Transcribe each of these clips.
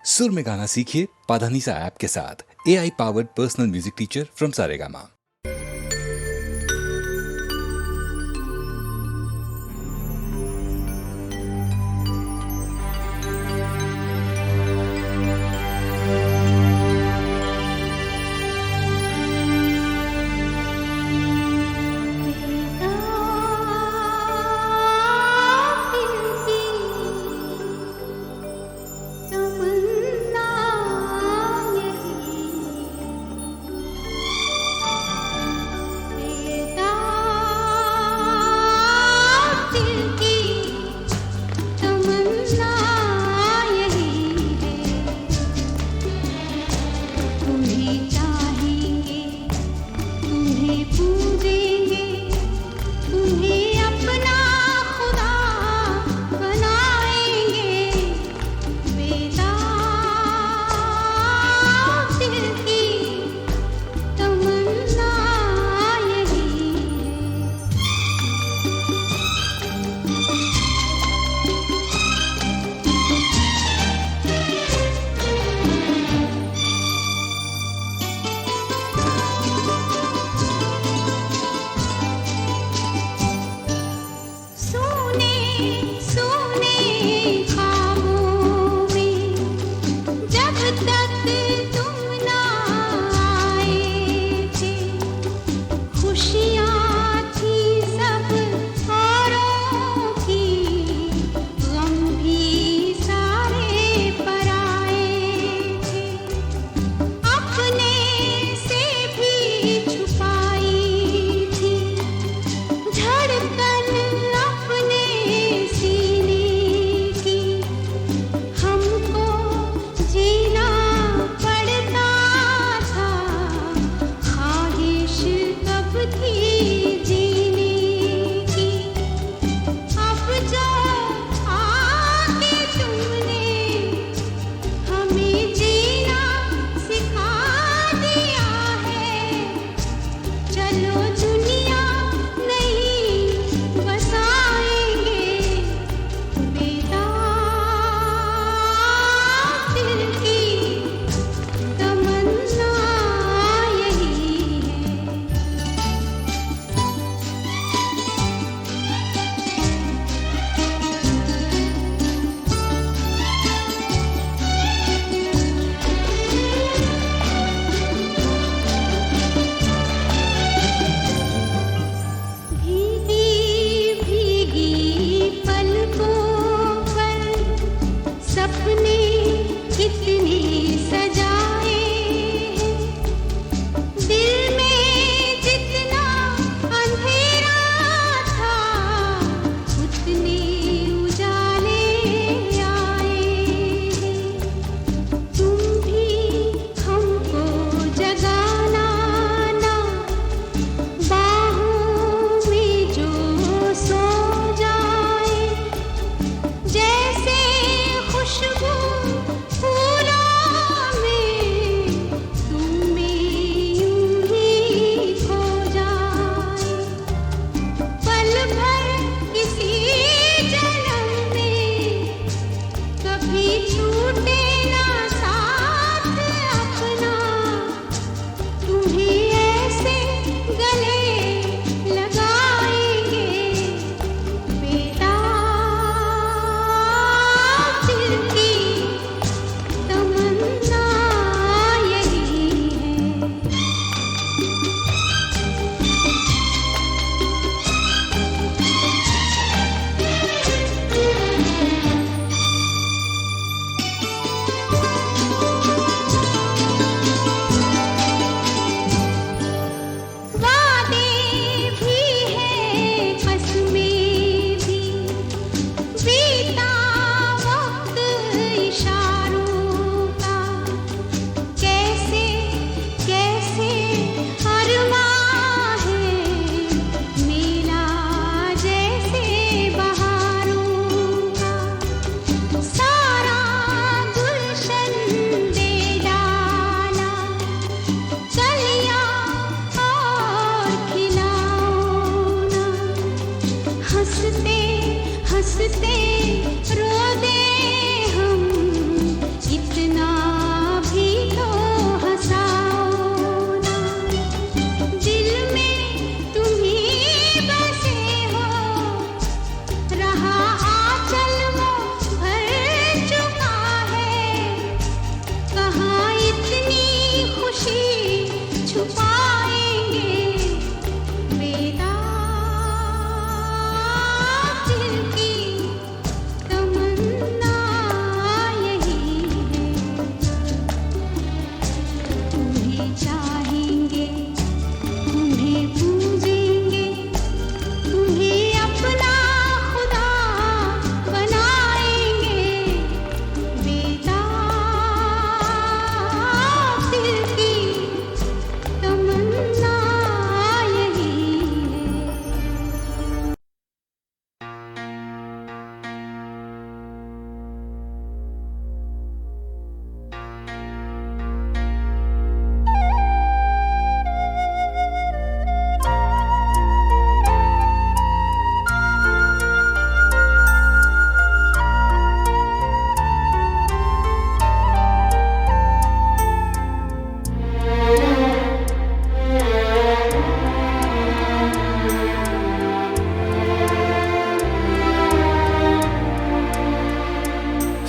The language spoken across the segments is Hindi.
सुर में गाना सीखिए पाधानीसा ऐप के साथ। AI powered personal music teacher from Saregama.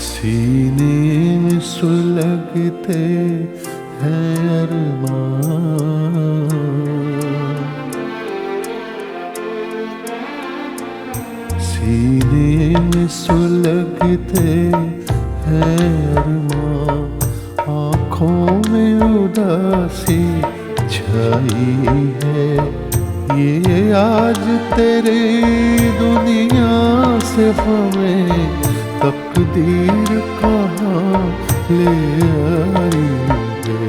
सीने सुलगते हैं अरमान, सीने में सुलगते हैं अरमान, आँखों में उदासी छाई है। ये आज तेरी दुनिया से हमें तकदीर कहाँ ले आई है।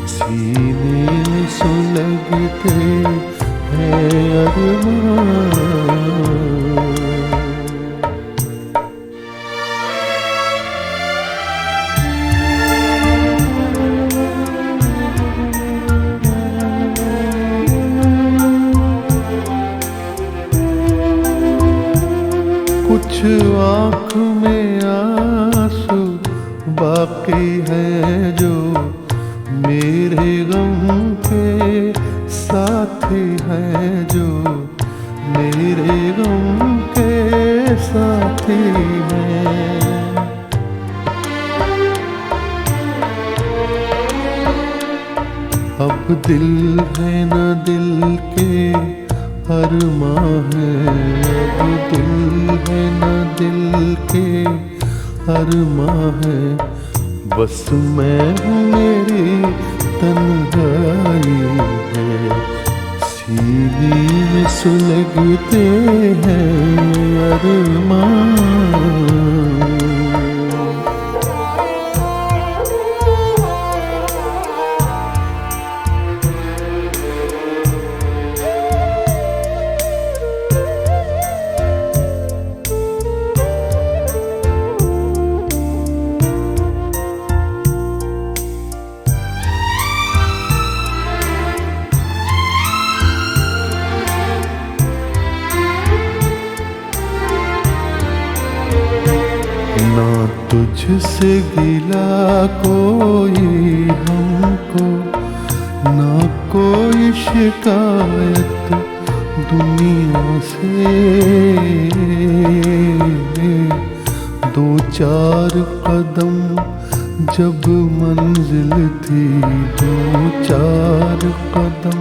सीने में सुलगते हैं अरमान। कुछ आँख में आंसू बाकी है जो मेरे गम के साथी हैं, जो मेरे गम के साथी हैं। अब दिल है न दिल के अरमां है, अब दिल है न दिल के अरमां है। बस मैं हूँ मेरी तन्हाई है। सीने में सुलगते हैं अरमां। ना तुझसे गिला कोई हमको, ना कोई शिकायत दुनिया से। दो चार कदम जब मंजिल थी, दो चार कदम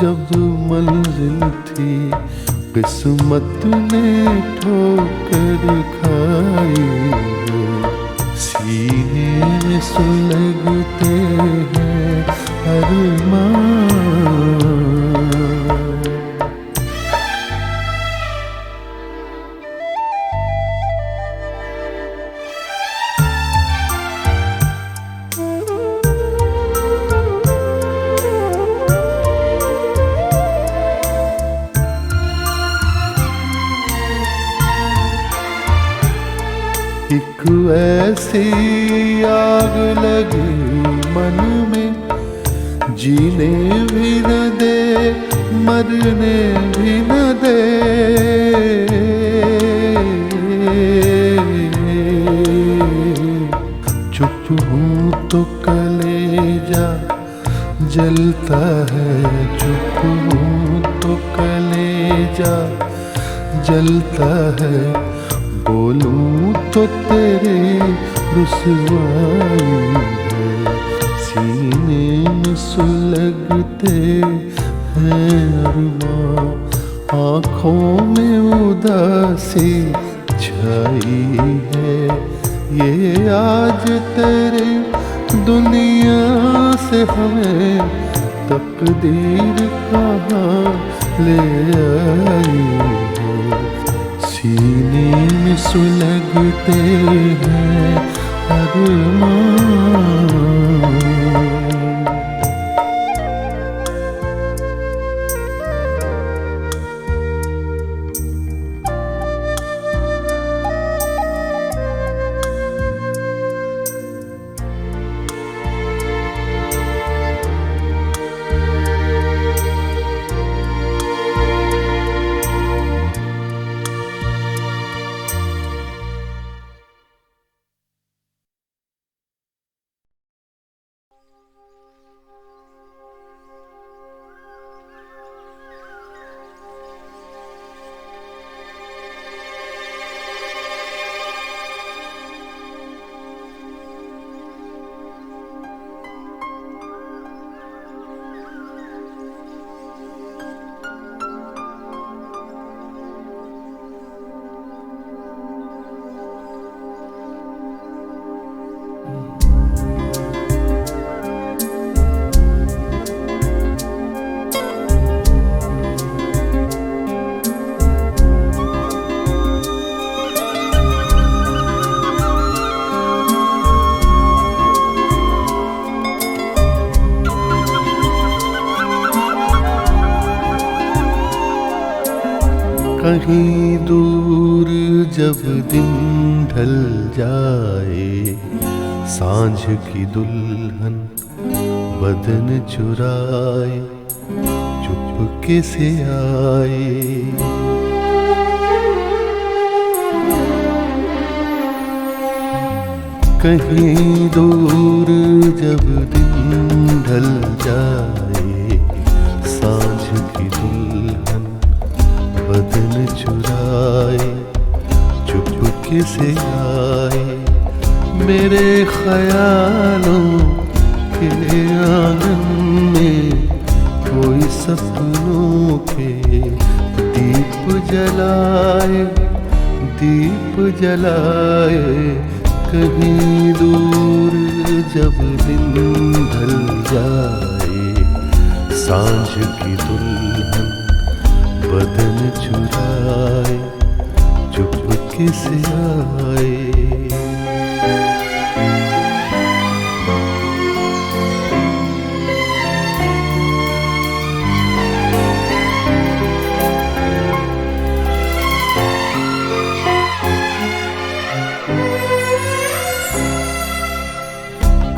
जब मंजिल थी, किस्मत ने ठोकर खाई है। सीने में सुलगते हैं अरमां। एक ऐसी आग लगी मन में, जीने भी न दे मरने भी न दे। चुप हूँ तो कलेजा जलता है, चुप हूँ तो कलेजा जलता है। बोलूं तो तेरी रुसवाई है। सीने में सुलगते हैं अरमां, आँखों में उदासी छाई है। ये आज तेरे दुनिया से हमें तकदीर कहाँ ले आई है। सीने में सुलगते हैं अरमां। कहीं दूर जब दिन ढल जाए, सांझ की दुल्हन बदन चुराए चुपके से आए। कहीं दूर जब दिन ढल जाए, सांझ की दुल्हन बदन चुराए चुपके से आए। मेरे ख्यालों के आंगन में कोई सपनों के दीप जलाए, दीप जलाए। कहीं दूर जब दिन ढल जाए, सांझ की दुल्हन बदन चुराए चुपके से आए।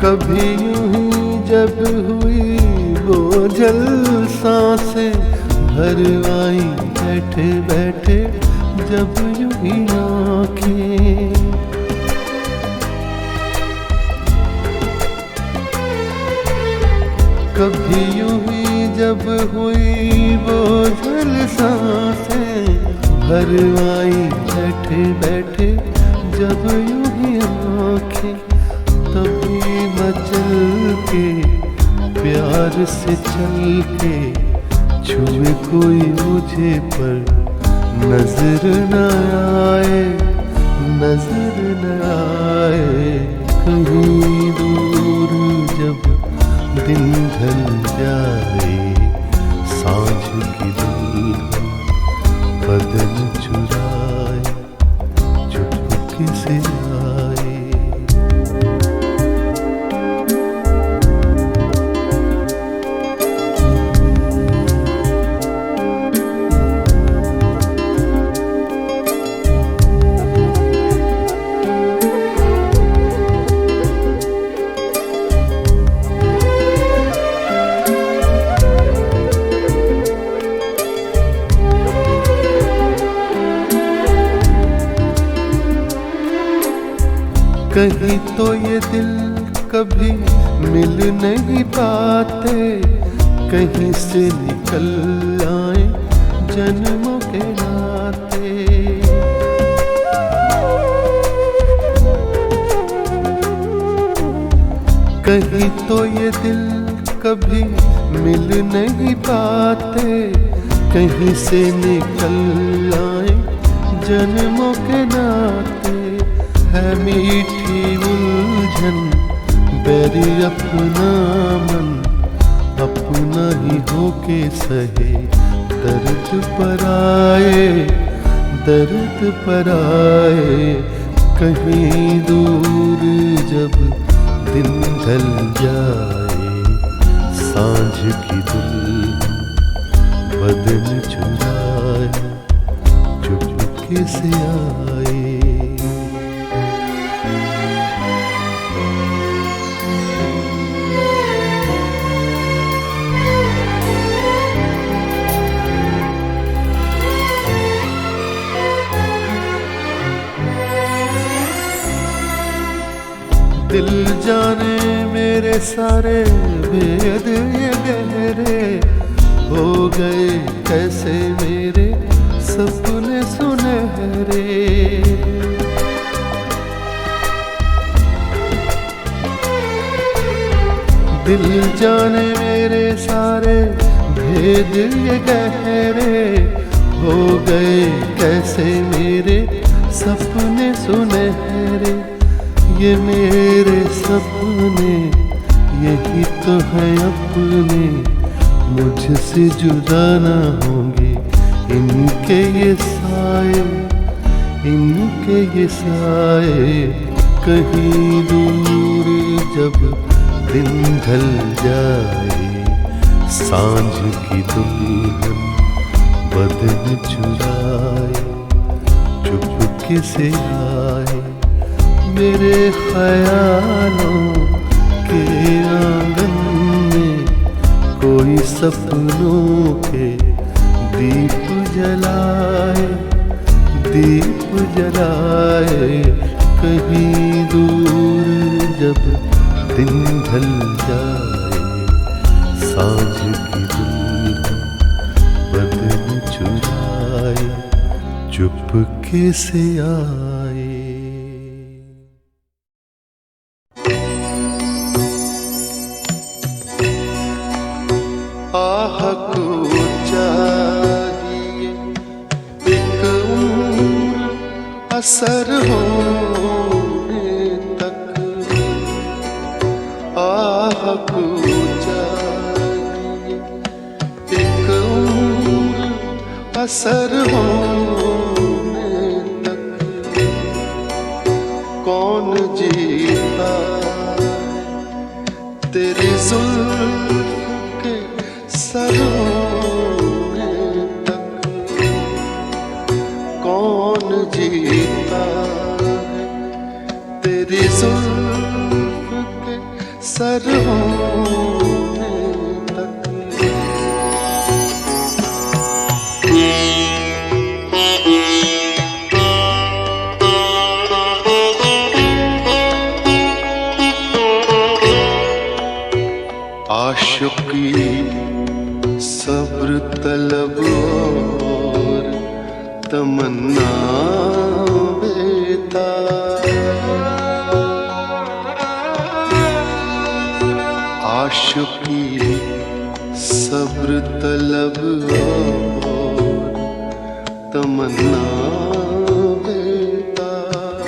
कभी यूं ही जब हुई बोझल सांसें भर आई बैठे बैठे, जब यूं ही आँखें। कभी यूं ही जब हुई बोझल सांसें भर आई बैठे बैठे, जब यूं ही आँखें। तभी मचल के प्यार से चल के छुए कोई मुझे पर नजर न आए, नजर न आए। कहीं दूर जब दिन ढल जाए, सांझ की दुल्हन बदन चुराए चुपके से आए। कहीं तो ये दिल कभी मिल नहीं पाते, कहीं से निकल आए जन्मों के नाते। कहीं तो ये दिल कभी मिल नहीं पाते, कहीं से निकल आए जन्मों के नाते। है मीठी उलझन बैरी अपना मन, अपना ही होके सहे दर्द पर आए, दर्द पर आए। कहीं दूर जब दिन ढल जाए, सांझ की दुल्हन बदन चुराए चुपके से आए। दिल जाने मेरे सारे भेद ये गहरे, हो गए कैसे मेरे सपने सुनहरे। दिल जाने मेरे सारे भेद ये गहरे, हो गए कैसे मेरे सपने सुनहरे। ये मेरे सपने यही तो है अपने, मुझसे जुदा ना होंगे इनके ये साए, इनके ये साए। कहीं दूर जब दिन ढल जाए, सांझ की दुल्हन बदन चुराए चुपके से आए। मेरे ख्यालों के आंगन में कोई सपनों के दीप जलाए, दीप जलाए। कहीं दूर जब दिन ढल जाए, सांझ की दुल्हन बदन चुराए चुपके से आए। आह को चाहिए एक उम्र असर होने तक, आह को चाहिए एक उम्र असर होने तक। कौन जीता तेरी जुल्फ के सरोने तक, कौन जीता है तेरी जुल्फ के सरोने तक। आशिकी सब्र तलब और तमन्ना बेताब, आशिकी सब्र तलब और तमन्ना बेताब।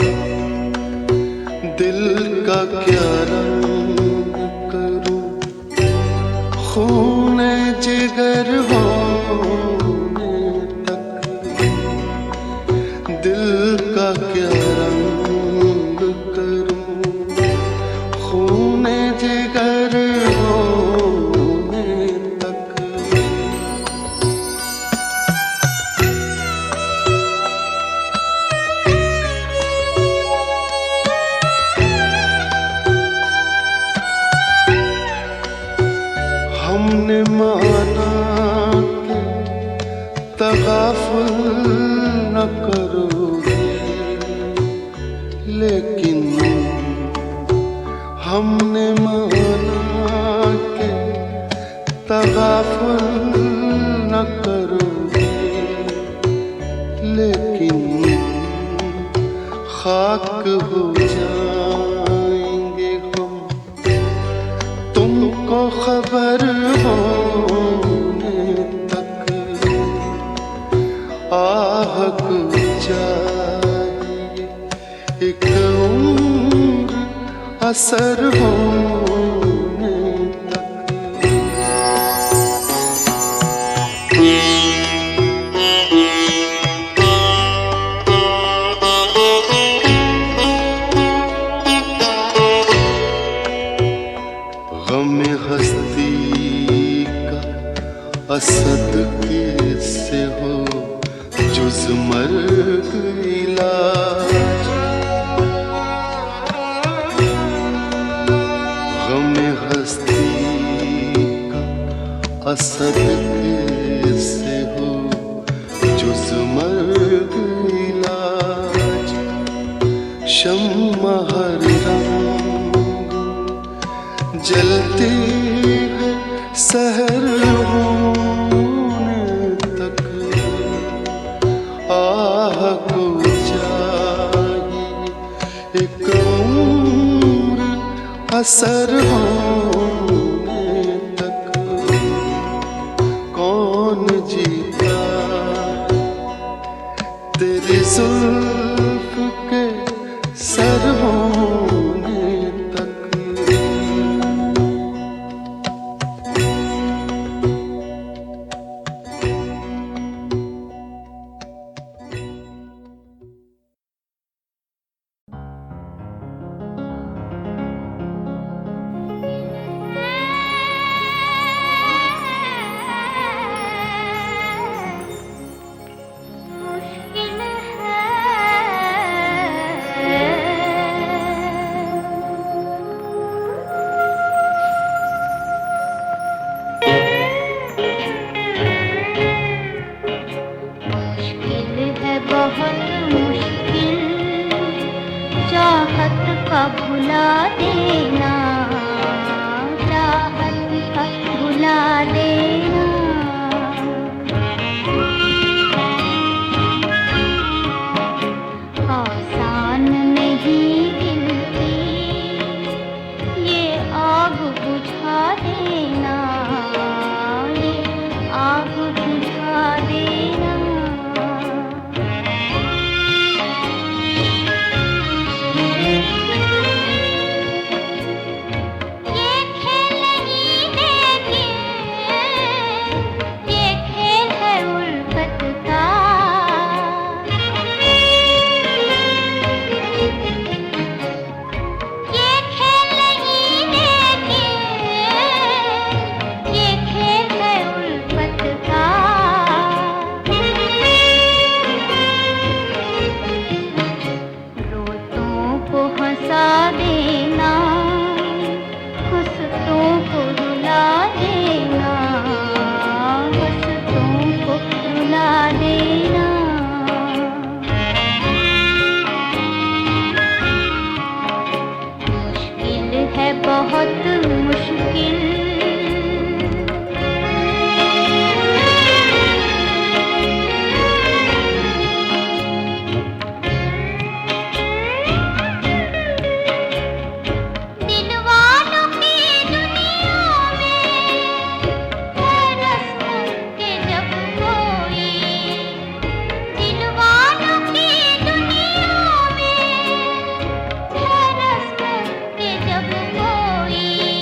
दिल का क्या रंग करूं खूने जिगर होने तक, दिल का क्या रंग करूं खूने जिगर होने तक। हमने माना कि तगाफुल न करोगे, लेकिन हमने माना कि तगाफुल न करोगे, लेकिन खाक हो जाएंगे हम तुमको खबर असर होने तक। गम हस्ती का असद कैसे हो जुज मर्ग इलाज। गम हस्ती का असद कैसे हो जुज मर्ग इलाज। शम्मा हर रंग जलती है सहर होने तक। आह को चाहिए एक उम्र असर होने तक। कौन जीता तेरी जुल्फ के सर होने तक। भुला देना, चाहत का भुला देना। आसान नहीं दिल की ये आग बुझा देना, ये आग बुझा देना। बहुत मुश्किल दिलवालों की दुनिया में है रस्म के जब कोई, दिलवालों की दुनिया में है रस्म के जब कोई।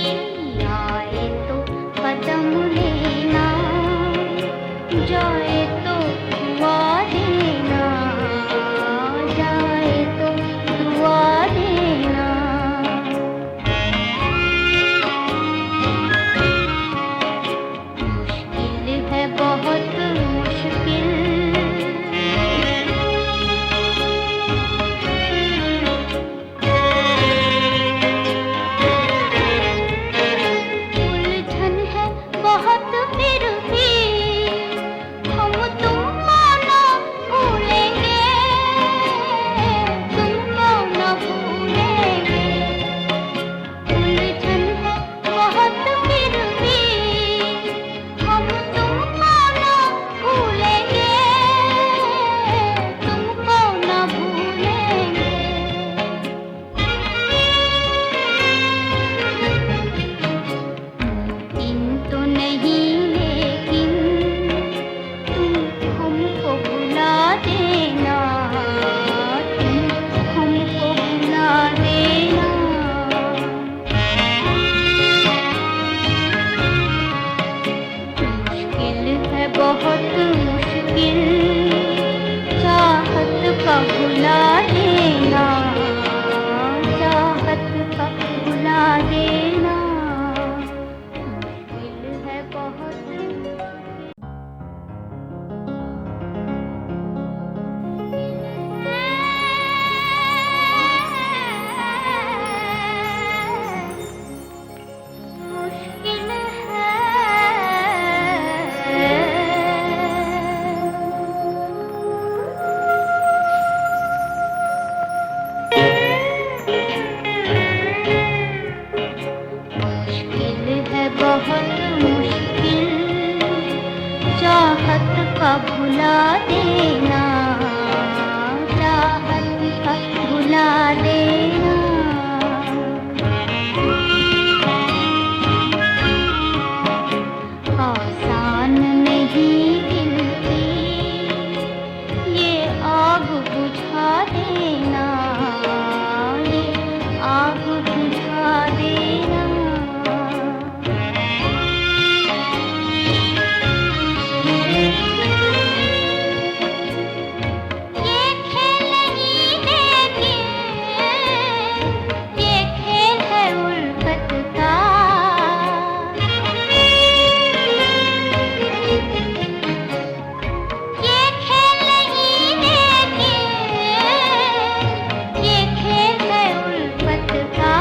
देना, चाहत का भुला देना। आसान नहीं दिल की ये आग बुझा देना, ये आग बुझा देना। ये खेल नहीं लेकिन ये खेल है उल्फत का। ये खेल नहीं लेकिन ये खेल है उल्फत का।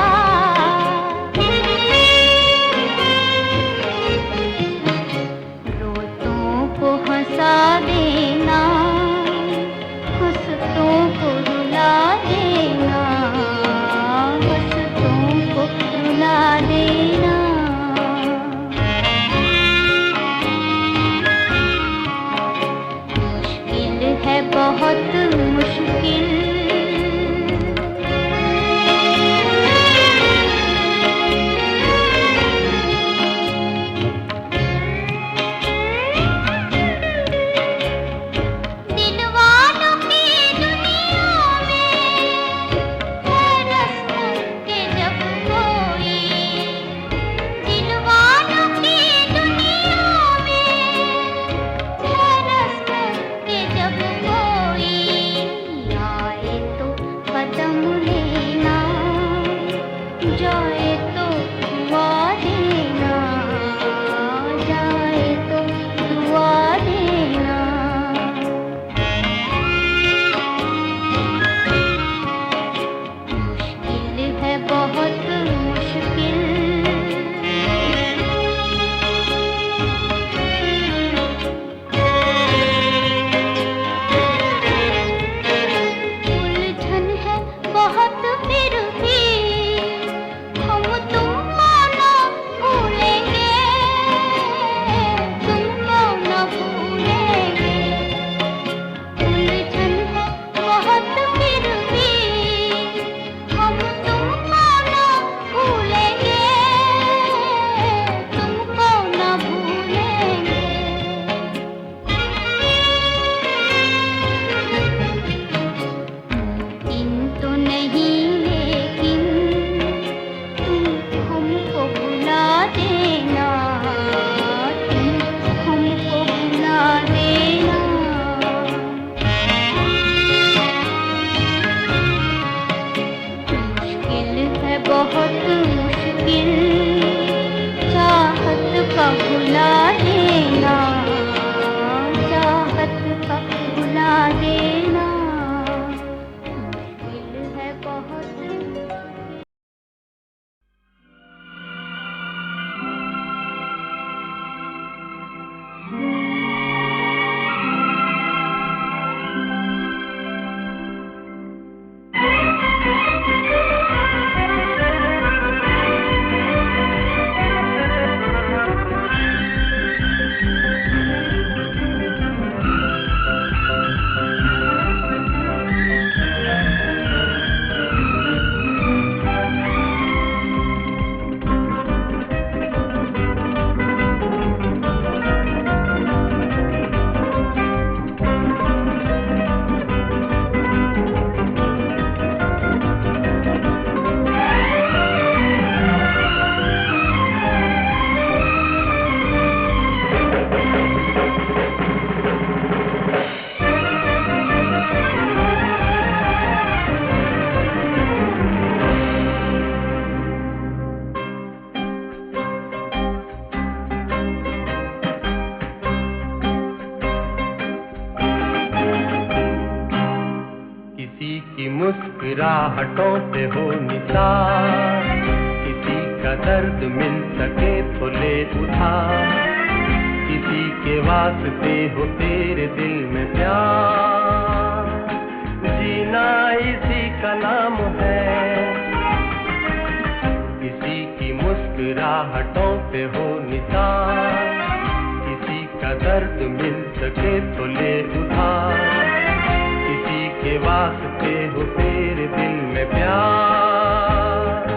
रोतों को हंसा देना, हंसतों को रुला देना, हंसतों को रुला देना। मुश्किल है बहुत मुश्किल। दिलवालों की दुनिया में है रस्म के जब कोई, दिलवालों की दुनिया में है रस्म के जब कोई। आए तो कदम लेना, जाए तो दुआ देना, जाए तो दुआ देना। मुश्किल है बहुत मुश्किल। उलझन है बहुत फिर भी हम तुमको न भूलेंगे, तुमको न भूलेंगे। उलझन है बहुत फिर भी हम तुमको न भूलेंगे, तुमको न भूलेंगे। मुमकिन तो नहीं लेकिन तुम हमको भुला देना, तुम हमको भुला देना। मुश्किल है बहुत मुश्किल, चाहत का भुला देना, चाहत का भुला देना। मुश्किल है बहुत मुश्किल। मुस्कुराहटों पे हो निसार, किसी का दर्द मिल सके तो ले उधार, किसी के वास्ते हो तेरे दिल में प्यार, जीना इसी का नाम है। किसी की मुस्कुराहटों पे हो निसार, किसी का का दर्द मिल सके तो ले उधार, किसी के वास्ते हो तेरे दिल में प्यार,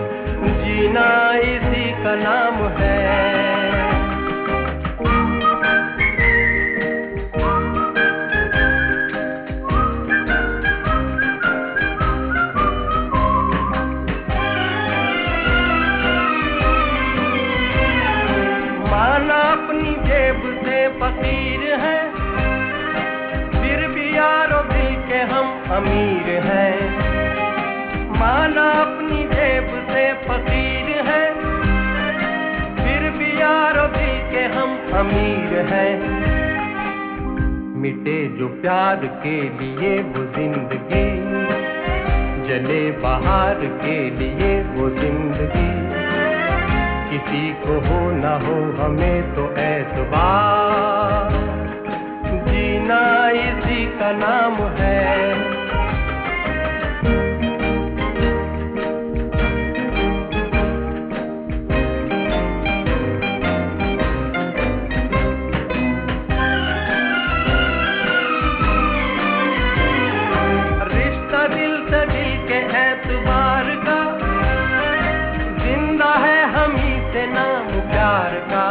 जीना इसी का नाम है। माना अपनी जेब से फकीर है, फिर भी यारो दिल के हम अमीर हैं। माना अपनी जेब से फकीर है, फिर भी यारो दिल के हम अमीर हैं। मिटे जो प्यार के लिए वो जिंदगी, जले बाहर के लिए वो जिंदगी, किसी को हो ना हो हमें तो एतबार, जीना इसी का नाम है। रिश्ता दिल से दिल के एतबार का, जिंदा है हम ही से नाम प्यार का।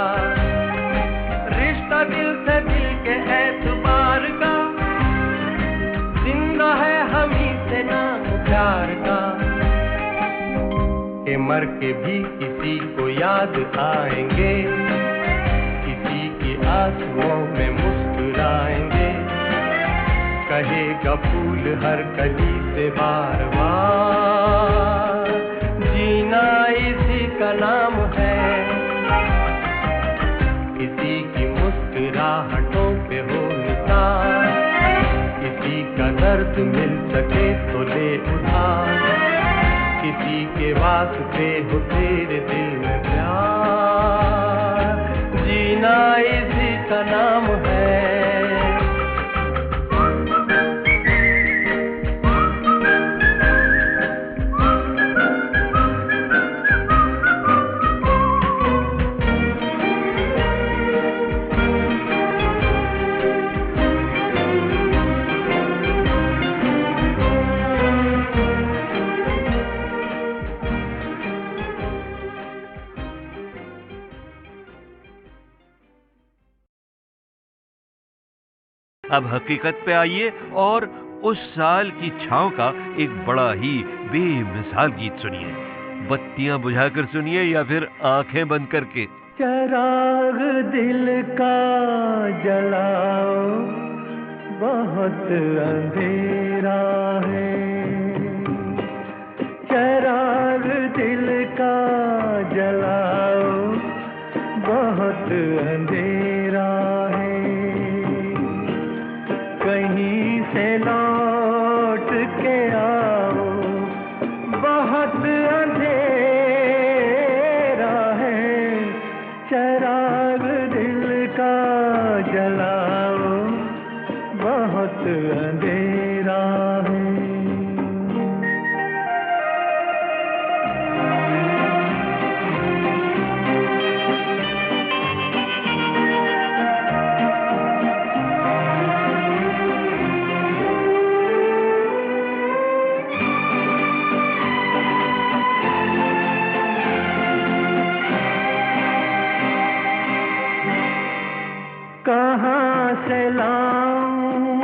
रिश्ता दिल से दिल के एतबार का, जिंदा है हम ही से नाम प्यार का। के मर के भी किसी को याद आएंगे, किसी की आंसुओं में मुस्कुराएंगे, कहेगा फूल हर कली से बार बार, जीना इसी का नाम है। किसी की मुस्कुराहटों पे हो निशान, किसी का दर्द मिल सके तो ले उधार, किसी के वास्ते हो तेरे दिल में प्यार, जीना इसी का नाम है। अब हकीकत पे आइए और उस साल की छाँव का एक बड़ा ही बेमिसाल गीत सुनिए। बत्तियां बुझाकर सुनिए या फिर आंखें बंद करके। चराग दिल का जलाओ, बहुत अंधेरा है। चराग दिल का जलाओ, बहुत अंधेरा है। कहीं से लौट के आओ, बहुत अंधेरा है। चराग दिल का जलाओ, बहुत अंधेरा है। कहाँ से लाऊं,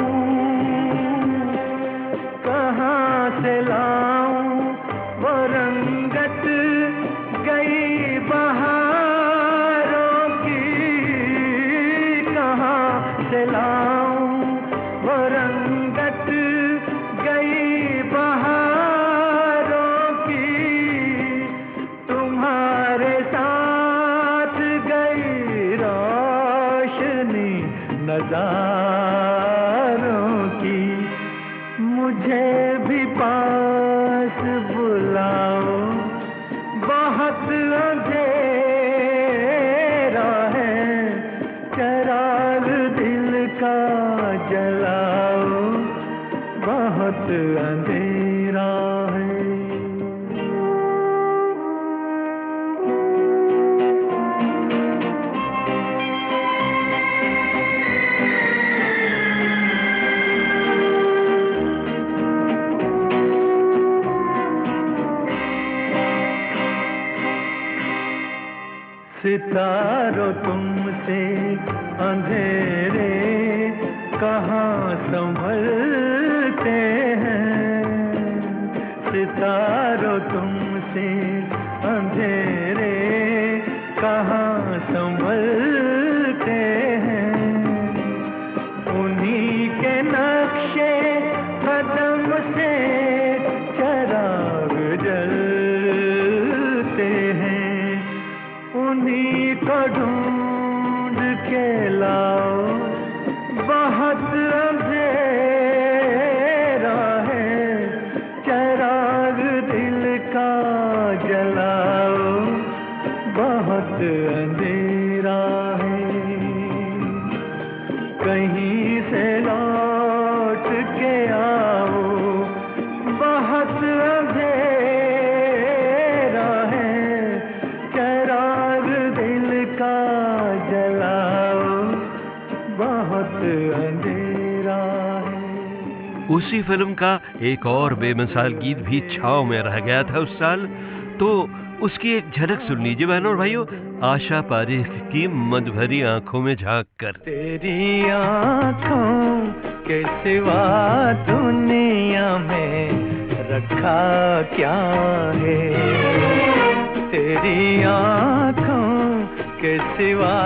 कहाँ से लाऊं वो रंगत गई बहारों की। कहाँ से लाऊं वो रंगत गई बहारों की। तुम्हारे साथ गई रोशनी नजारों की। मुझे भी पास बुलाओ, बहुत अंधेरा है। चराग दिल का जलाओ, बहुत अंधेरा है। सितारों तुमसे अंधेरे कहाँ संभलते हैं, सितारों तुमसे अंधेरे कहाँ संभलते हैं, उन्हीं के नक्शे कदम से चराग जलते हैं, उन्हीं को ढूंढ के लाओ, बहुत अंधेरा है, चराग दिल का जलाओ, बहुत अंधेरा है, कहीं से लौट के आओ, बहुत अंधेरा है, चराग दिल का जलाओ, बहुत अंधेरा है। उसी फिल्म का एक और बेमिसाल गीत भी छाँव में रह गया था उस साल, तो उसकी एक झलक सुन लीजिए बहनों और भाइयों, आशा पारेख की मधुभरी आंखों में झांक कर। तेरी आंखों के सिवा दुनिया में रखा क्या है, तेरी आंखों के सिवा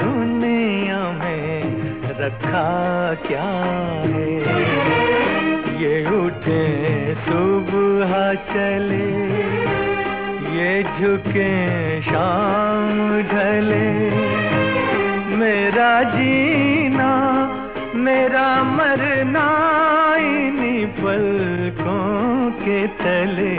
दुनिया में रखा क्या है, ये उठे सुबह चले, ये झुके शाम ढले, मेरा जीना मेरा मरना इन्हीं पलकों के तले।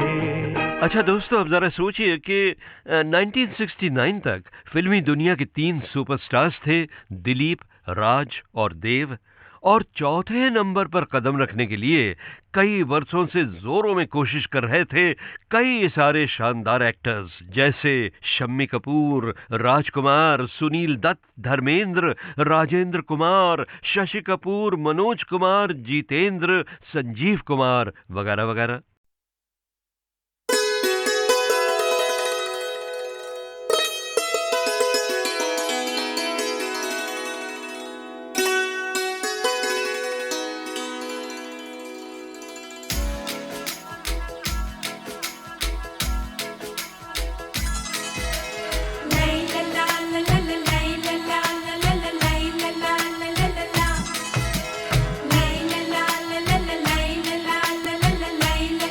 अच्छा दोस्तों, अब जरा सोचिए कि 1969 तक फिल्मी दुनिया के 3 सुपरस्टार्स थे, दिलीप, राज और देव, और चौथे नंबर पर कदम रखने के लिए कई वर्षों से जोरों में कोशिश कर रहे थे कई सारे शानदार एक्टर्स, जैसे शम्मी कपूर, राजकुमार, सुनील दत्त, धर्मेंद्र, राजेंद्र कुमार, शशि कपूर, मनोज कुमार, जितेंद्र, संजीव कुमार वगैरह वगैरह। la la la la la la la la la la la la la la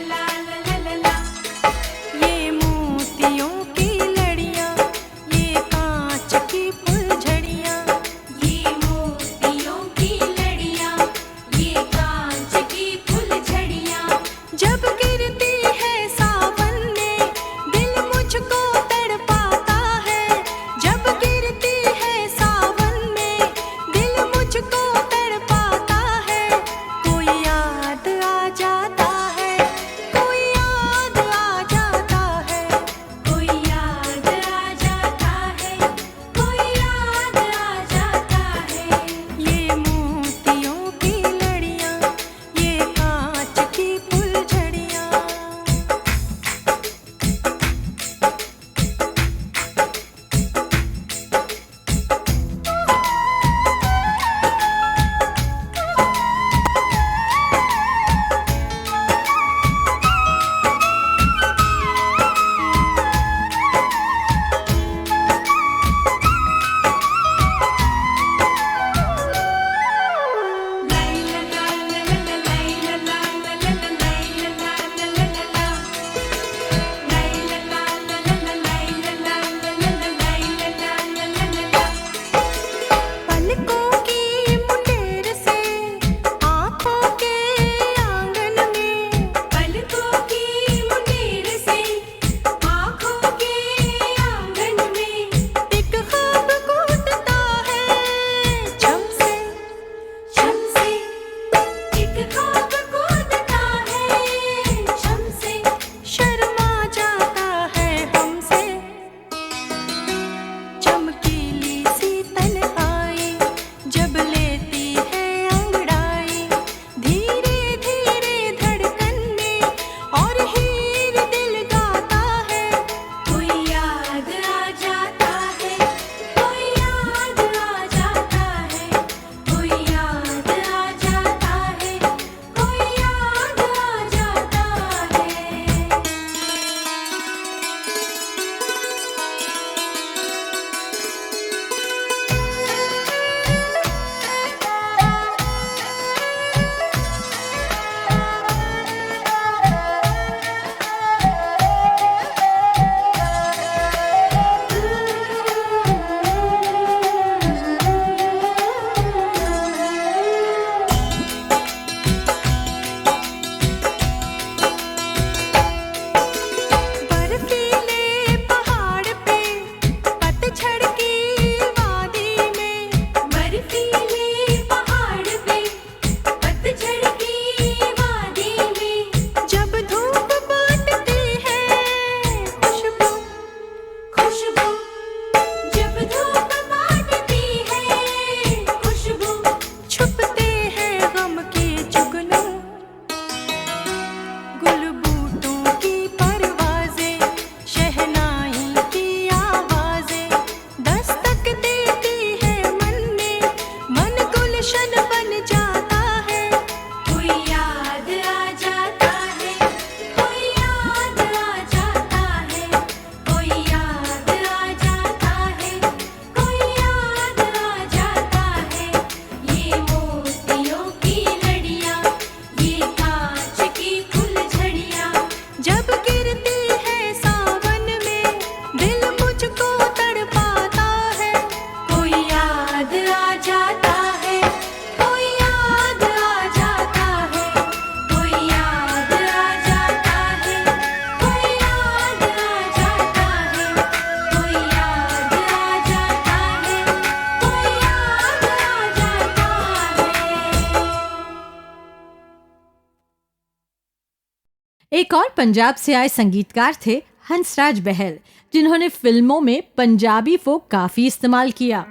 एक और पंजाब से आए संगीतकार थे हंसराज बहल, जिन्होंने फिल्मों में पंजाबी फोक काफी इस्तेमाल किया।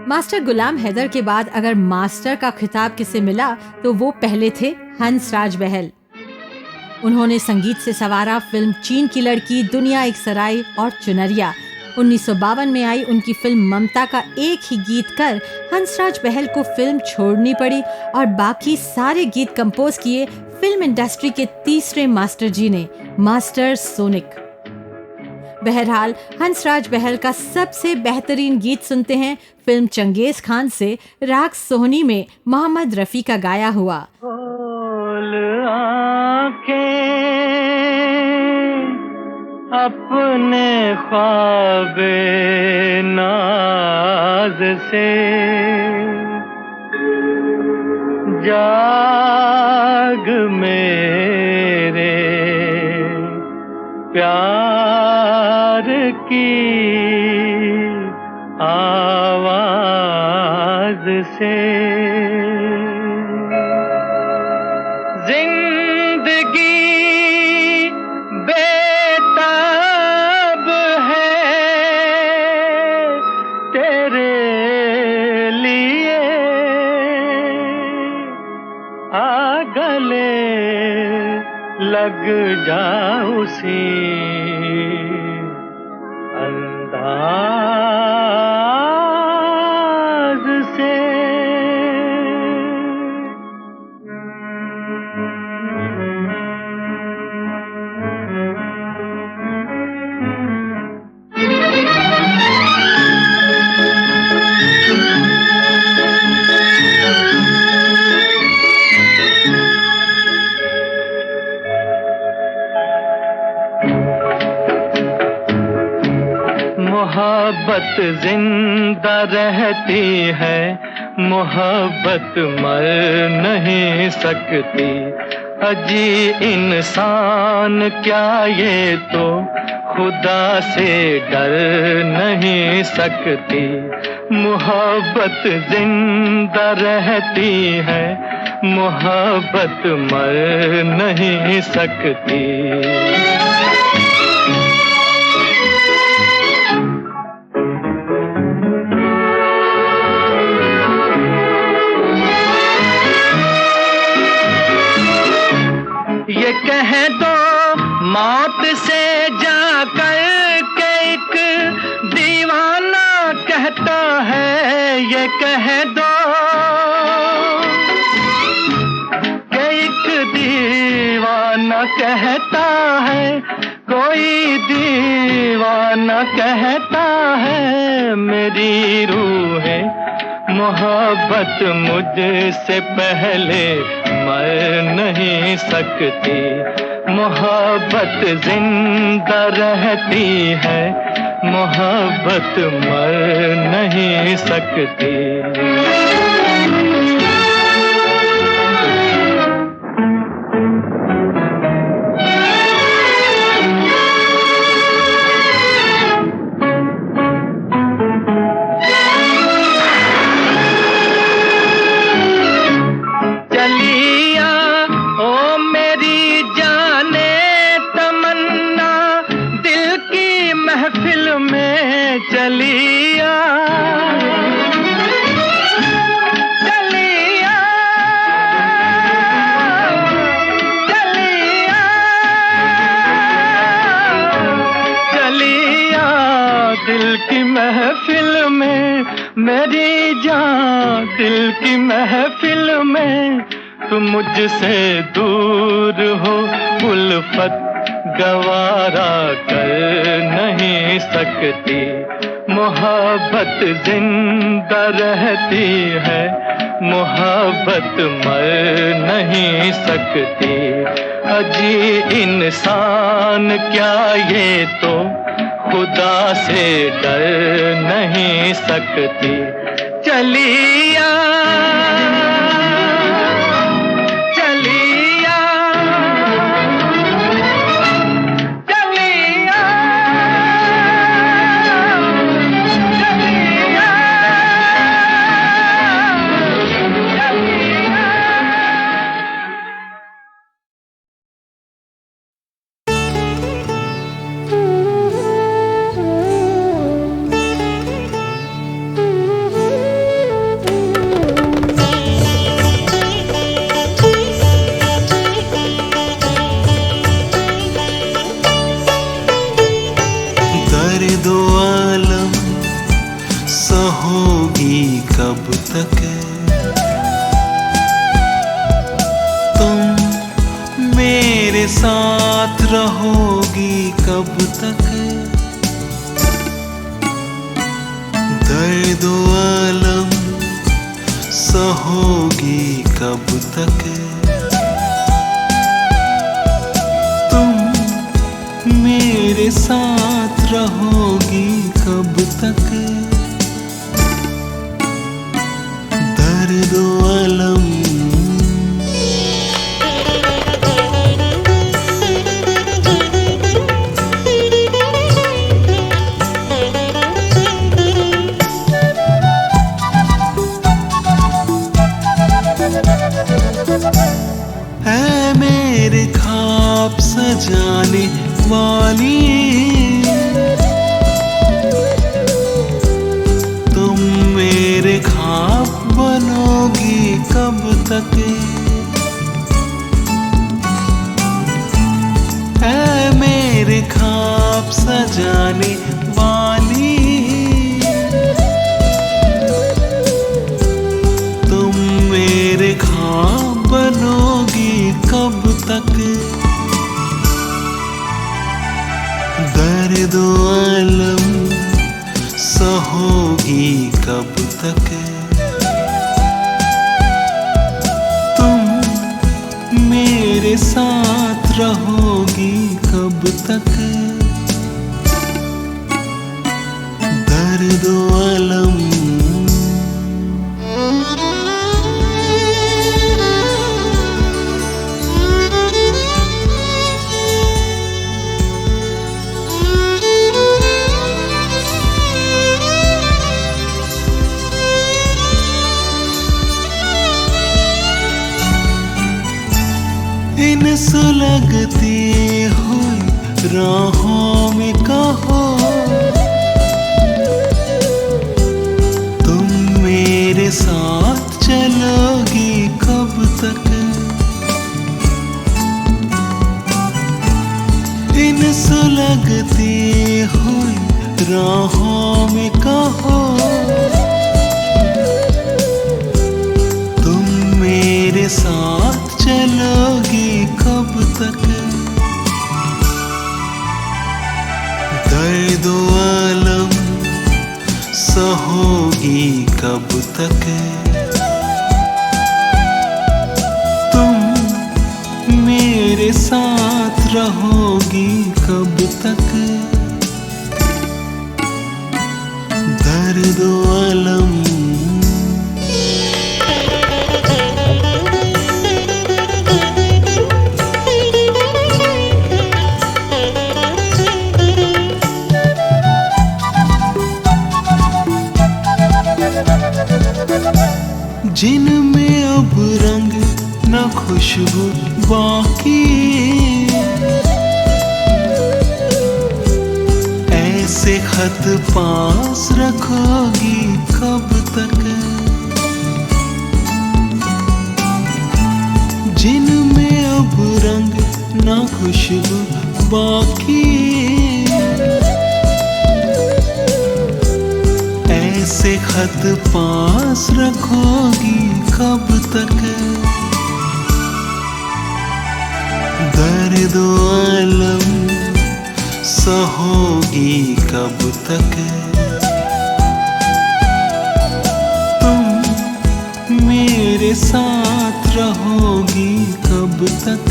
मास्टर गुलाम हैदर के बाद अगर मास्टर का खिताब किसे मिला तो वो पहले थे हंसराज बहल। उन्होंने संगीत से सवारा फिल्म चीन की लड़की, दुनिया एक सराय और चुनरिया। 1952 में आई उनकी फिल्म ममता का एक ही गीत कर हंसराज बहल को फिल्म छोड़नी पड़ी और बाकी सारे गीत कंपोज किए फिल्म इंडस्ट्री के तीसरे मास्टर जी ने, मास्टर सोनिक। बहरहाल हंसराज बहल का सबसे बेहतरीन गीत सुनते हैं फिल्म चंगेज खान से राग सोहनी में मोहम्मद रफी का गाया हुआ। खोल आंखें अपने ख्वाबे नाज से, जाग मेरे प्यार की आवाज से। जिंदगी बेताब है तेरे लिए, आ गले लग जा उसी अंदाज से। मोहब्बत जिंदा रहती है, मोहब्बत मर नहीं सकती। अजी इंसान क्या ये तो खुदा से डर नहीं सकती। मोहब्बत जिंदा रहती है, मोहब्बत मर नहीं सकती। ये कह दो मौत से जाकर के एक दीवाना कहता है, ये कह दो कि एक दीवाना कहता है, कोई दीवाना कहता है मेरी रूह है मोहब्बत मुझसे पहले मर नहीं सकती। मोहब्बत जिंदा रहती है, मोहब्बत मर नहीं सकती। चलिया चलिया चलिया चलिया दिल की महफिल में, मेरी जान दिल की महफिल में। तुम मुझसे दूर हो उल्फत गवारा कर नहीं सकती। मोहब्बत जिंदा रहती है, मोहब्बत मर नहीं सकती। अजी इंसान क्या ये तो खुदा से डर नहीं सकती। चलिया कब तक? तुम मेरे साथ रहोगी कब तक? दर्द आलम सहोगी कब तक? तुम मेरे साथ रहोगी कब तक? दर्द आलम है मेरे ख्वाब सजाने वाली, तुम मेरे ख्वाब बनोगी कब तक? है मेरे ख्वाब सजाने वाली, तुम मेरे ख्वाब बनोगी कब तक? दर्द आलम सहोगी कब तक? तुम मेरे साथ रहोगी कब तक? दर्द आलम इन सुलगती हुई राहों में कहो, तुम मेरे साथ चलोगी कब तक? इन सुलगती हुई राहों में कहो, तुम मेरे साथ चलोगी कब तक? दर्द आलम सहोगी कब तक? तुम मेरे साथ रहोगी कब तक? दर्द आलम जिनमें अब रंग न खुशबू बाकी, ऐसे खत पास रखोगी कब तक? जिनमें अब रंग न खुशबू बाकी, ऐसे खत पास रखोगी कब तक? दर्द आलम सहोगी कब तक? तुम मेरे साथ रहोगी कब तक?